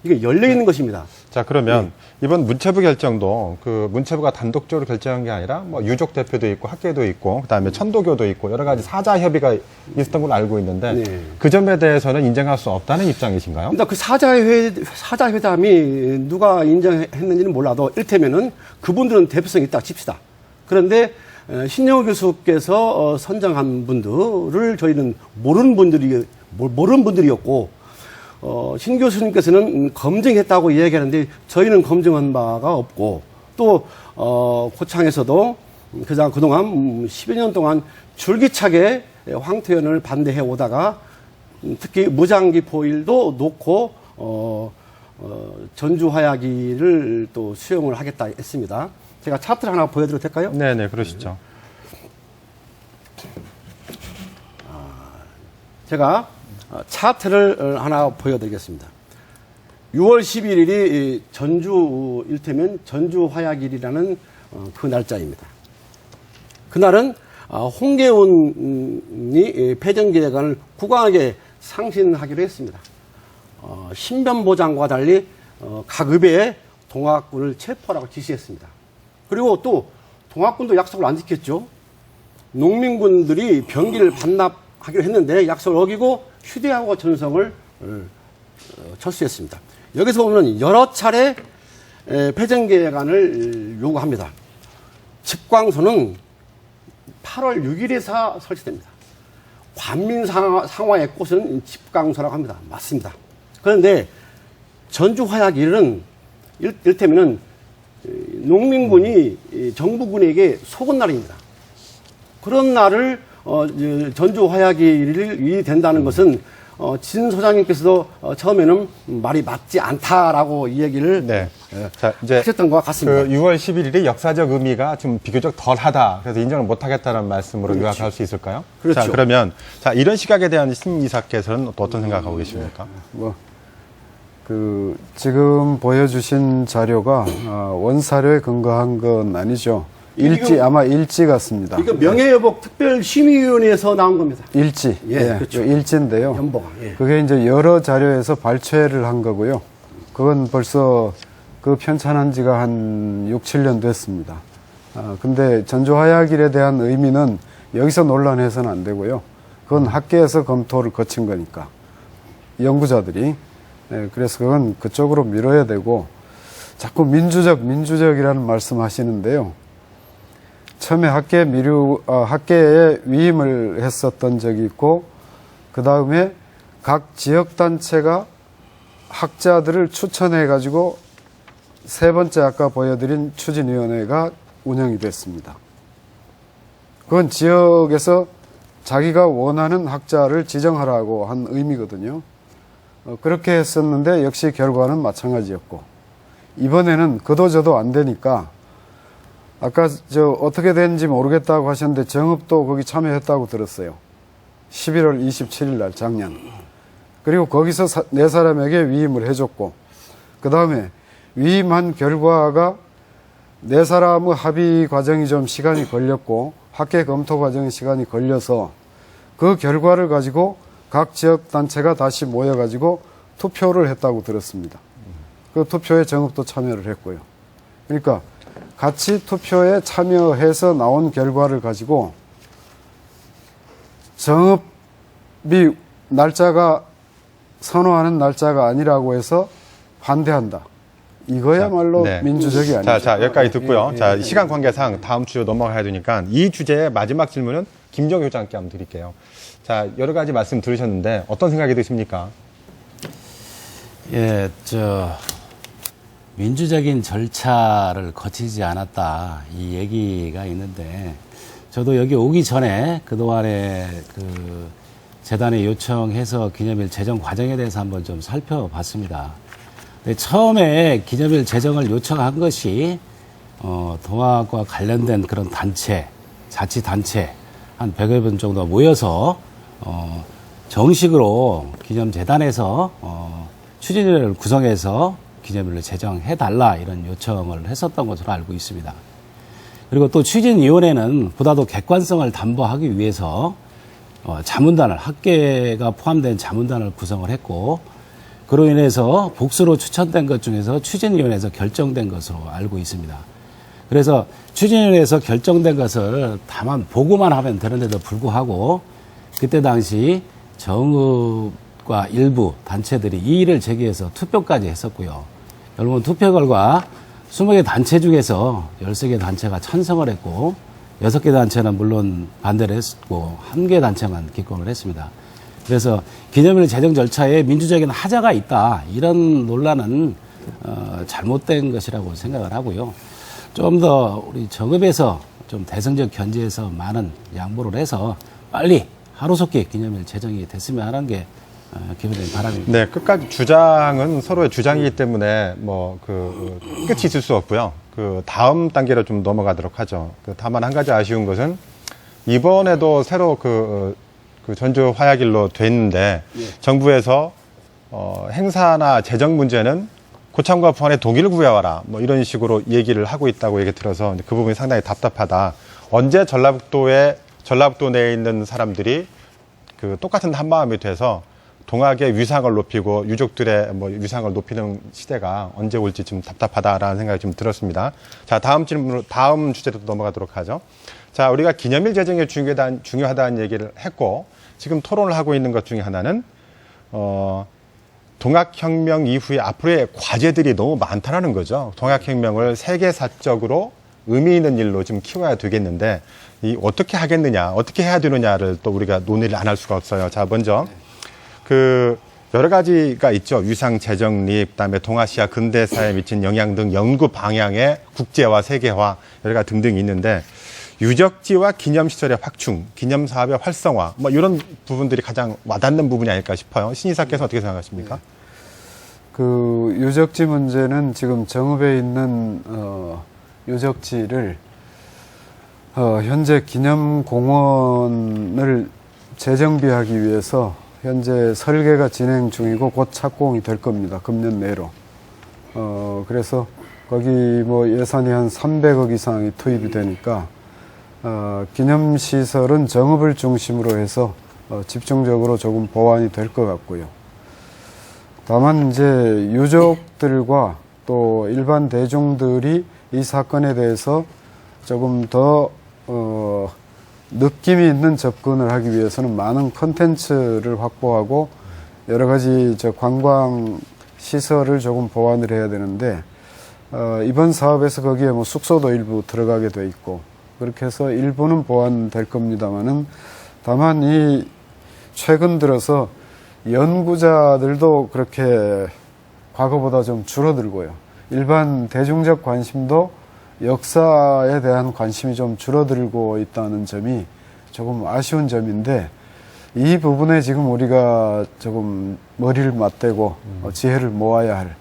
이게 열려있는 것입니다. 자, 그러면 이번 문체부 결정도 그 문체부가 단독적으로 결정한 게 아니라 뭐 유족 대표도 있고 학계도 있고 그다음에 천도교도 있고 여러 가지 사자 협의가 있었던 걸로 알고 있는데 네. 그 점에 대해서는 인정할 수 없다는 입장이신가요? 일단 그 사자회담이 누가 인정했는지는 몰라도 이를테면은 그분들은 대표성이 있다 칩시다. 그런데 신영호 교수께서 선정한 분들을 저희는 모르는 분들이었고, 신 교수님께서는 검증했다고 이야기하는데 저희는 검증한 바가 없고, 또, 고창에서도 그동안 10여 년 동안 줄기차게 황토연을 반대해 오다가 특히 무장기포일도 놓고, 전주 화약일을 또 수용을 하겠다 했습니다. 제가 차트를 하나 보여드려도 될까요? 네네, 그러시죠. 제가 차트를 하나 보여드리겠습니다. 6월 11일이 일테면 전주 화약일이라는 그 날짜입니다. 그날은 홍계훈이 패전기획안을 국왕에게 상신하기로 했습니다. 신변보장과 달리 각 읍에 동학군을 체포하라고 지시했습니다. 그리고 또 동학군도 약속을 안 지켰죠. 농민군들이 병기를 반납하기로 했는데 약속을 어기고 휴대하고 전성을 철수했습니다. 여기서 보면 여러 차례 패전계획안을 요구합니다. 집광소는 8월 6일에 설치됩니다. 관민상화의 꽃은 집광소라고 합니다. 맞습니다. 그런데 전주 화약일은 이를테면은 농민군이 정부군에게 속은 날입니다. 그런 날을 전주 화약일이 된다는 것은 진 소장님께서도 처음에는 말이 맞지 않다라고 이 얘기를 네. 자, 이제 하셨던 것 같습니다. 그 6월 11일이 역사적 의미가 좀 비교적 덜하다. 그래서 인정을 못하겠다는 말씀으로 그렇죠. 요약할 수 있을까요? 그렇죠. 자, 그러면 자 이런 시각에 대한 심 이사께서는 또 어떤 생각하고 계십니까? 지금 보여주신 자료가 원사료에 근거한 건 아니죠. 아마 일지 같습니다. 이거 명예회복 특별심의위원회에서 나온 겁니다. 일지. 그렇죠. 일지인데요. 연보가. 그게 이제 여러 자료에서 발췌를 한 거고요. 그건 벌써 그 편찬한 지가 한 6, 7년 됐습니다. 근데 전주 화약일에 대한 의미는 여기서 논란해서는 안 되고요. 그건 학계에서 검토를 거친 거니까. 연구자들이. 그래서 그건 그쪽으로 밀어야 되고, 자꾸 민주적이라는 말씀 하시는데요. 처음에 학계에 위임을 했었던 적이 있고, 그 다음에 각 지역단체가 학자들을 추천해가지고 세 번째 아까 보여드린 추진위원회가 운영이 됐습니다. 그건 지역에서 자기가 원하는 학자를 지정하라고 한 의미거든요. 그렇게 했었는데 역시 결과는 마찬가지였고, 이번에는 그도저도 안 되니까 아까 어떻게 됐는지 모르겠다고 하셨는데 정읍도 거기 참여했다고 들었어요. 11월 27일 날 작년. 그리고 거기서 네 사람에게 위임을 해줬고, 그 다음에 위임한 결과가 네 사람의 합의 과정이 좀 시간이 걸렸고 학계 검토 과정이 시간이 걸려서 그 결과를 가지고 각 지역 단체가 다시 모여가지고 투표를 했다고 들었습니다. 그 투표에 정읍도 참여를 했고요. 그러니까 같이 투표에 참여해서 나온 결과를 가지고 정읍이 날짜가 선호하는 날짜가 아니라고 해서 반대한다. 이거야말로 네. 민주적이 아니죠. 자, 여기까지 듣고요. 자, 시간 관계상 다음 주로 넘어가야 되니까 이 주제의 마지막 질문은 김정희 회장께 한번 드릴게요. 자, 여러 가지 말씀 들으셨는데 어떤 생각이 드십니까? 예, 민주적인 절차를 거치지 않았다, 이 얘기가 있는데, 저도 여기 오기 전에 그동안에 재단에 요청해서 기념일 제정 과정에 대해서 한번 좀 살펴봤습니다. 근데 처음에 기념일 제정을 요청한 것이, 동학과 관련된 그런 단체, 자치단체, 한 100여 분 정도 모여서, 정식으로 기념재단에서, 추진위원회를 구성해서 기념일을 제정해달라, 이런 요청을 했었던 것으로 알고 있습니다. 그리고 또 추진위원회는 보다도 객관성을 담보하기 위해서 자문단을, 학계가 포함된 자문단을 구성을 했고, 그로 인해서 복수로 추천된 것 중에서 추진위원회에서 결정된 것으로 알고 있습니다. 그래서 추진위원회에서 결정된 것을 다만 보고만 하면 되는데도 불구하고 그때 당시 정읍과 일부 단체들이 이의를 제기해서 투표까지 했었고요. 결국은 투표 결과 20개 단체 중에서 13개 단체가 찬성을 했고 6개 단체는 물론 반대를 했고 1개 단체만 기권을 했습니다. 그래서 기념일 제정 절차에 민주적인 하자가 있다, 이런 논란은 잘못된 것이라고 생각을 하고요. 좀 더 우리 정읍에서 좀 대승적 견지에서 많은 양보를 해서 빨리 하루속히 기념일 제정이 됐으면 하는 게 기본적인 바람입니다. 네, 끝까지 주장은 서로의 주장이기 때문에 끝이 있을 수 없고요. 다음 단계로 좀 넘어가도록 하죠. 다만 한 가지 아쉬운 것은 이번에도 새로 전주 화약일로 됐는데 정부에서 행사나 재정 문제는 고참과 부안에 동의를 구해와라, 뭐 이런 식으로 얘기를 하고 있다고 얘기 들어서 그 부분이 상당히 답답하다. 언제 전라북도 내에 있는 사람들이 똑같은 한마음이 돼서 동학의 위상을 높이고 유족들의 위상을 높이는 시대가 언제 올지 좀 답답하다라는 생각이 좀 들었습니다. 자, 다음 주제로 넘어가도록 하죠. 자, 우리가 기념일 제정이 중요하다는 얘기를 했고, 지금 토론을 하고 있는 것 중에 하나는, 동학혁명 이후에 앞으로의 과제들이 너무 많다라는 거죠. 동학혁명을 세계사적으로 의미 있는 일로 좀 키워야 되겠는데, 어떻게 하겠느냐, 어떻게 해야 되느냐를 또 우리가 논의를 안 할 수가 없어요. 자, 먼저, 여러 가지가 있죠. 위상 재정립, 그다음에 동아시아 근대사에 미친 영향 등 연구 방향의 국제화, 세계화, 여러 가지 등등이 있는데, 유적지와 기념시설의 확충, 기념사업의 활성화, 이런 부분들이 가장 와닿는 부분이 아닐까 싶어요. 신 이사께서 어떻게 생각하십니까? 유적지 문제는 지금 정읍에 있는 유적지를 현재 기념공원을 재정비하기 위해서 현재 설계가 진행 중이고 곧 착공이 될 겁니다. 금년 내로. 그래서 거기 예산이 한 300억 이상이 투입이 되니까 기념시설은 정읍을 중심으로 해서 집중적으로 조금 보완이 될 것 같고요. 다만 이제 유족들과 또 일반 대중들이 이 사건에 대해서 조금 더 느낌이 있는 접근을 하기 위해서는 많은 콘텐츠를 확보하고 여러 가지 관광 시설을 조금 보완을 해야 되는데, 이번 사업에서 거기에 숙소도 일부 들어가게 돼 있고, 그렇게 해서 일부는 보완될 겁니다만은, 다만 최근 들어서 연구자들도 그렇게 과거보다 좀 줄어들고요. 일반 대중적 관심도 역사에 대한 관심이 좀 줄어들고 있다는 점이 조금 아쉬운 점인데, 이 부분에 지금 우리가 조금 머리를 맞대고 지혜를 모아야 할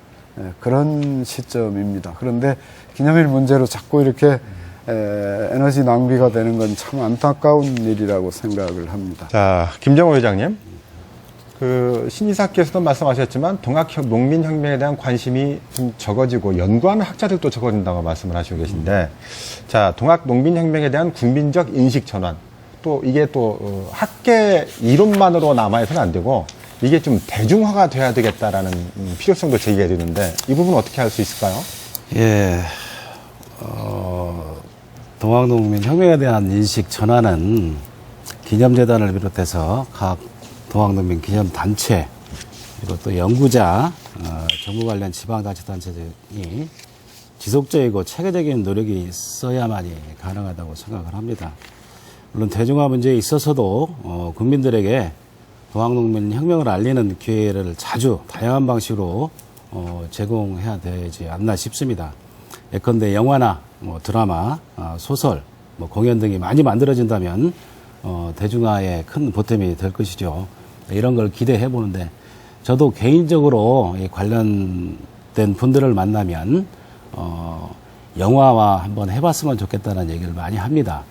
그런 시점입니다. 그런데 기념일 문제로 자꾸 이렇게 에너지 낭비가 되는 건 참 안타까운 일이라고 생각을 합니다. 자, 김정호 회장님. 그 신이사께서도 말씀하셨지만 동학농민혁명에 대한 관심이 좀 적어지고 연구하는 학자들도 적어진다고 말씀을 하시고 계신데, 자, 동학농민혁명에 대한 국민적 인식 전환, 또 이게 또 학계 이론만으로 남아있어는 안 되고 이게 좀 대중화가 돼야 되겠다라는 필요성도 제기가 되는데, 이 부분 어떻게 할 수 있을까요? 예, 동학농민혁명에 대한 인식 전환은 기념재단을 비롯해서 각 동학농민 기념단체, 그리고 또 연구자, 정부 관련 지방자치단체들이 지속적이고 체계적인 노력이 있어야만이 가능하다고 생각을 합니다. 물론 대중화 문제에 있어서도 국민들에게 동학농민 혁명을 알리는 기회를 자주 다양한 방식으로 제공해야 되지 않나 싶습니다. 예컨대 영화나 드라마, 소설, 공연 등이 많이 만들어진다면 대중화에 큰 보탬이 될 것이죠. 이런 걸 기대해 보는데, 저도 개인적으로 이 관련된 분들을 만나면 영화화 한번 해봤으면 좋겠다는 얘기를 많이 합니다.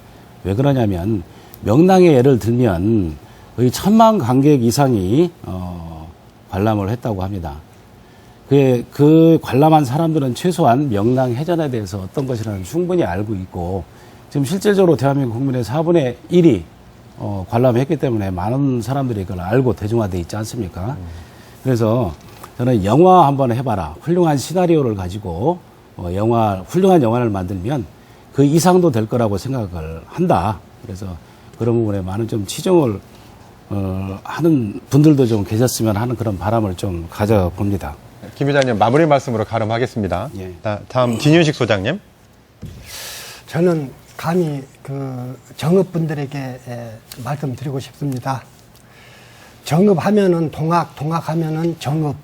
왜 그러냐면 명랑의 예를 들면 거의 1000만 관객 이상이 관람을 했다고 합니다. 그 관람한 사람들은 최소한 명랑해전에 대해서 어떤 것이라는 충분히 알고 있고, 지금 실질적으로 대한민국 국민의 4분의 1이 관람했기 때문에 많은 사람들이 그걸 알고 대중화되어 있지 않습니까? 그래서 저는 영화 한번 해봐라. 훌륭한 시나리오를 가지고 훌륭한 영화를 만들면 그 이상도 될 거라고 생각을 한다. 그래서 그런 부분에 많은 좀 치중을 하는 분들도 좀 계셨으면 하는 그런 바람을 좀 가져봅니다. 김 회장님, 마무리 말씀으로 가름하겠습니다. 예. 다음 진윤식 소장님. 저는 감히 그 정읍분들에게 말씀드리고 싶습니다. 정읍하면은 동학하면은 정읍.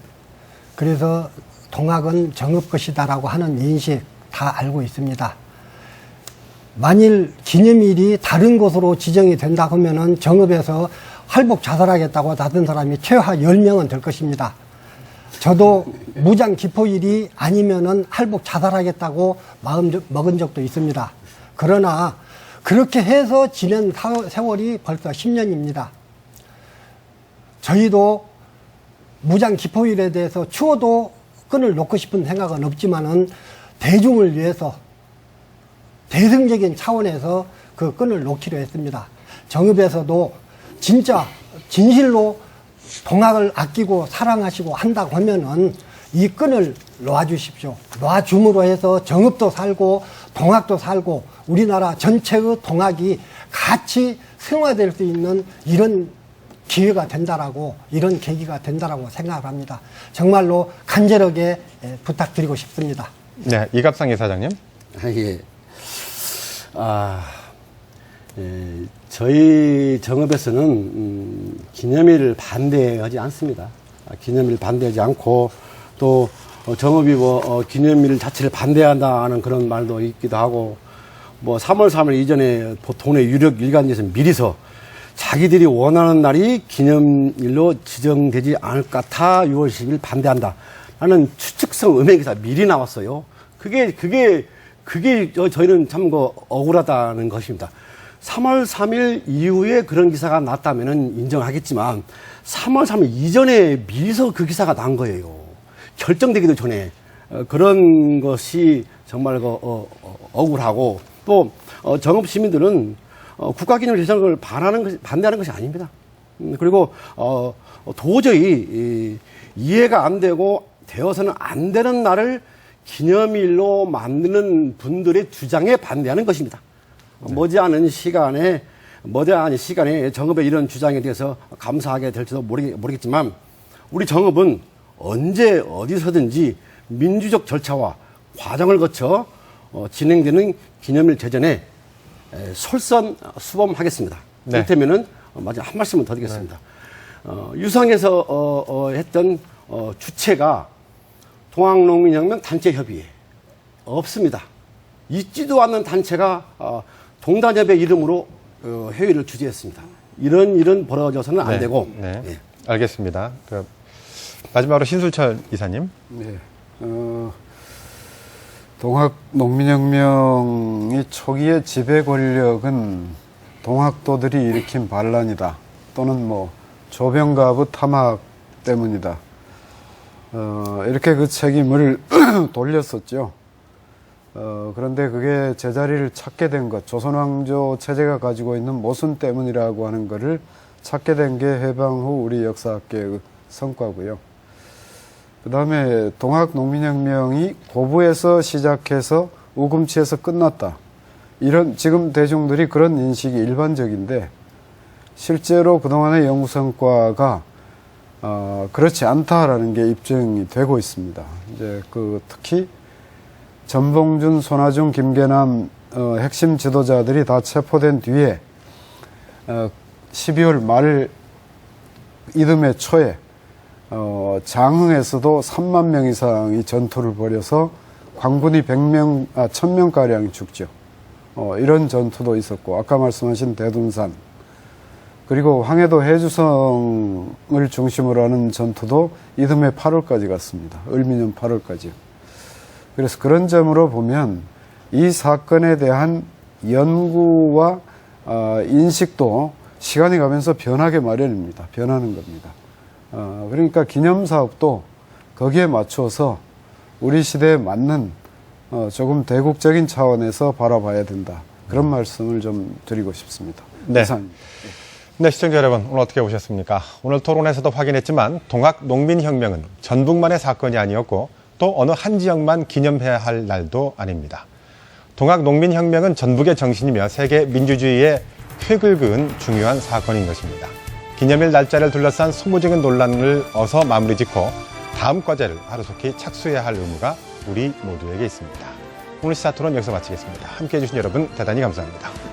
그래서 동학은 정읍 것이다라고 하는 인식 다 알고 있습니다. 만일 기념일이 다른 곳으로 지정이 된다 하면은 정읍에서 할복 자살하겠다고 나선 사람이 최하 10명은 될 것입니다. 저도 무장 기포일이 아니면은 할복 자살하겠다고 마음 먹은 적도 있습니다. 그러나 그렇게 해서 지낸 세월이 벌써 10년입니다. 저희도 무장 기포일에 대해서 추워도 끈을 놓고 싶은 생각은 없지만은 대중을 위해서 대승적인 차원에서 그 끈을 놓기로 했습니다. 정읍에서도 진짜 진실로 동학을 아끼고 사랑하시고 한다고 하면은 이 끈을 놓아주십시오. 놓아줌으로 해서 정읍도 살고 동학도 살고 우리나라 전체의 동학이 같이 승화될 수 있는 이런 기회가 된다라고, 이런 계기가 된다라고 생각을 합니다. 정말로 간절하게 부탁드리고 싶습니다. 네, 이갑상 이사장님. 예. 저희 정읍에서는 기념일을 반대하지 않습니다. 기념일 반대하지 않고, 또 정읍이 기념일 자체를 반대한다는 그런 말도 있기도 하고, 3월 3일 이전에 동네 유력 일간지에서 미리서 자기들이 원하는 날이 기념일로 지정되지 않을 것 같아 6월 10일 반대한다 라는 추측성 음행기사 미리 나왔어요. 그게 저희는 참 억울하다는 것입니다. 3월 3일 이후에 그런 기사가 났다면 인정하겠지만 3월 3일 이전에 미리서 그 기사가 난 거예요. 결정되기도 전에. 그런 것이 정말 억울하고, 또 정읍 시민들은 국가기념일 제정을 반대하는 것이 아닙니다. 그리고 도저히 이해가 안 되고 되어서는 안 되는 날을 기념일로 만드는 분들의 주장에 반대하는 것입니다. 머지않은 시간에 정읍의 이런 주장에 대해서 감사하게 될지도 모르겠지만, 우리 정읍은 언제 어디서든지 민주적 절차와 과정을 거쳐 진행되는 기념일 제정에 솔선수범하겠습니다. 네. 이를테면은 마지막 한 말씀을 더 드리겠습니다. 유성에서 했던 주체가 동학농민혁명 단체협의회 없습니다. 있지도 않는 단체가 동단협의 이름으로 회의를 주재했습니다. 이런 벌어져서는 안 되고. 네. 예. 알겠습니다. 마지막으로 신술철 이사님. 네. 동학 농민혁명이 초기의 지배 권력은 동학도들이 일으킨 반란이다. 또는 뭐 조병가부 탐학 때문이다. 이렇게 그 책임을 돌렸었죠. 그런데 그게 제자리를 찾게 된 것, 조선왕조 체제가 가지고 있는 모순 때문이라고 하는 것을 찾게 된 게 해방 후 우리 역사학계의 성과고요. 그 다음에 동학농민혁명이 고부에서 시작해서 우금치에서 끝났다. 지금 대중들이 그런 인식이 일반적인데, 실제로 그동안의 연구 성과가, 그렇지 않다라는 게 입증이 되고 있습니다. 이제 특히 전봉준, 손아중, 김계남, 핵심 지도자들이 다 체포된 뒤에, 12월 말 이듬해 초에 장흥에서도 3만 명 이상이 전투를 벌여서 광군이 1000명가량이 죽죠. 이런 전투도 있었고, 아까 말씀하신 대둔산, 그리고 황해도 해주성을 중심으로 하는 전투도 이듬해 8월까지 갔습니다. 을미년 8월까지. 그래서 그런 점으로 보면 이 사건에 대한 연구와 인식도 시간이 가면서 변하게 마련입니다. 변하는 겁니다. 그러니까 기념사업도 거기에 맞춰서 우리 시대에 맞는 조금 대국적인 차원에서 바라봐야 된다. 그런 말씀을 좀 드리고 싶습니다. 네. 이상입니다. 네, 시청자 여러분, 오늘 어떻게 보셨습니까? 오늘 토론에서도 확인했지만 동학농민혁명은 전북만의 사건이 아니었고 또 어느 한 지역만 기념해야 할 날도 아닙니다. 동학농민혁명은 전북의 정신이며 세계 민주주의의 획을 그은 중요한 사건인 것입니다. 기념일 날짜를 둘러싼 소모적인 논란을 어서 마무리 짓고 다음 과제를 하루속히 착수해야 할 의무가 우리 모두에게 있습니다. 오늘 시사토론 여기서 마치겠습니다. 함께해 주신 여러분 대단히 감사합니다.